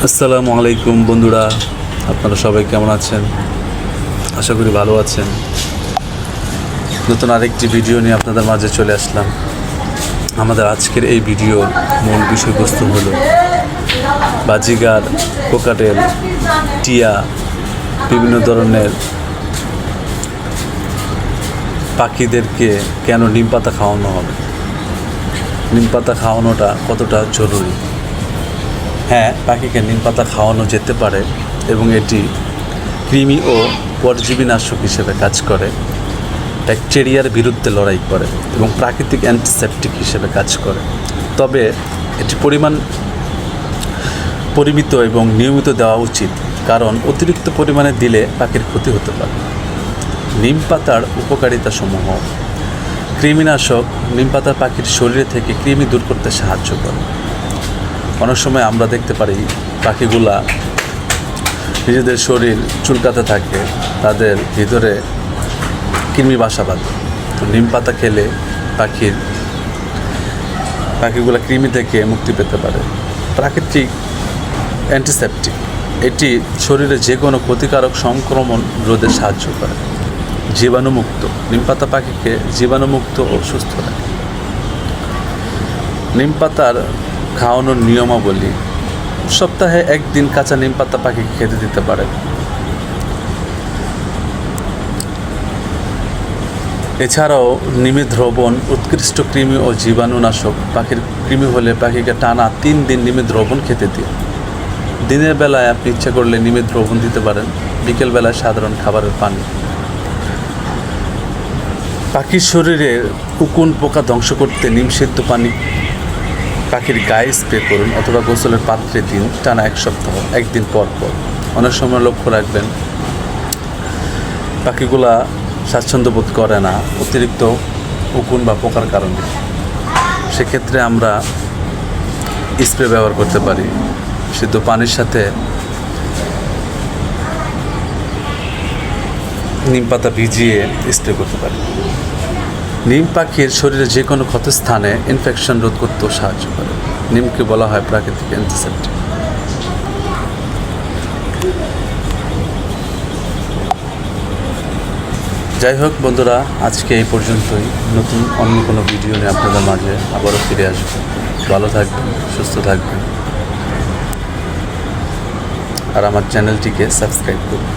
আসসালামু আলাইকুম বন্ধুরা, আপনারা সবাই কেমন আছেন? আশা করি ভালো আছেন। নতুন আরেকটি ভিডিও নিয়ে আপনাদের মাঝে চলে আসলাম। আমাদের আজকের এই ভিডিওর মূল বিষয়বস্তু হলো বাজিগার, কোকাটেল, টিয়া, বিভিন্ন ধরনের পাখিদেরকে কেন নিম পাতা খাওয়ানো হবে, নিম পাতা খাওয়ানোটা কতটা জরুরি। হ্যাঁ, পাখিকে নিম পাতা খাওয়ানো যেতে পারে এবং এটি কৃমি ও পরজীবীনাশক হিসেবে কাজ করে, ব্যাকটেরিয়ার বিরুদ্ধে লড়াই করে এবং প্রাকৃতিক অ্যান্টিসেপটিক হিসেবে কাজ করে। তবে এটি পরিমিত এবং নিয়মিত দেওয়া উচিত, কারণ অতিরিক্ত পরিমাণে দিলে পাখির ক্ষতি হতে পারে। নিম পাতার উপকারিতাসমূহ: কৃমিনাশক। নিম পাতা পাখির শরীরে থেকে কৃমি দূর করতে সাহায্য করে। অনেক সময় আমরা দেখতে পারি পাখিগুলা নিজেদের শরীর চুলকাতে থাকে, তাদের ভিতরে কৃমি বাসা বাঁধে। তো নিম পাতা খেলে পাখিগুলা কৃমি থেকে মুক্তি পেতে পারে। প্রাকৃতিক অ্যান্টিসেপটিক, এটি শরীরে যে কোনো ক্ষতিকারক সংক্রমণ রোধে সাহায্য করে। জীবাণুমুক্ত। নিম পাতা পাখিকে জীবাণুমুক্ত ও সুস্থ রাখে। নিম পাতার খাওয়ানোর নিয়মাবলী: সপ্তাহে একদিন কাঁচা নিম পাতা পাখিকে খেতে দিতে পারে। এছাড়াও নিমের দ্রবণ উৎকৃষ্ট কৃমি ও জীবাণুনাশক। পাখির কৃমি হলে পাখিকে টানা 3 দিন নিমের দ্রবণ খেতে দিন। দিনের বেলায় আপনি ইচ্ছা করলে নিমের দ্রবণ দিতে পারেন, বিকেলবেলায় সাধারণ খাবারের পানি। পাখির শরীরে উকুন পোকা ধ্বংস করতে নিম সেদ্ধ পানি পাখির গায়ে স্প্রে করুন অথবা গোসলের পাত্রে দিন টানা 1 সপ্তাহ, একদিন পর পর। অনেক সময় লক্ষ্য রাখবেন পাখিগুলা স্বাচ্ছন্দ্য বোধ করে না অতিরিক্ত উকুন বা পোকার কারণে। সেক্ষেত্রে আমরা স্প্রে ব্যবহার করতে পারি। সিদ্ধ পানির সাথে নিম পাতা ভিজিয়ে স্প্রে করতে পারি। নিম পাখির শরীরে যে কোনো ক্ষতস্থানে ইনফেকশন রোধ করতেও সাহায্য করে। নিমকে বলা হয় প্রাকৃতিক অ্যান্টিসেপটিক। যাই হোক বন্ধুরা, আজকে এই পর্যন্তই। নতুন অন্য কোনো ভিডিও নিয়ে আপনাদের মাঝে আবারও ফিরে আসবো। ভালো থাকবেন, সুস্থ থাকবেন, আর আমার চ্যানেলটিকে সাবস্ক্রাইব করুন।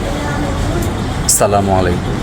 আসসালামু আলাইকুম।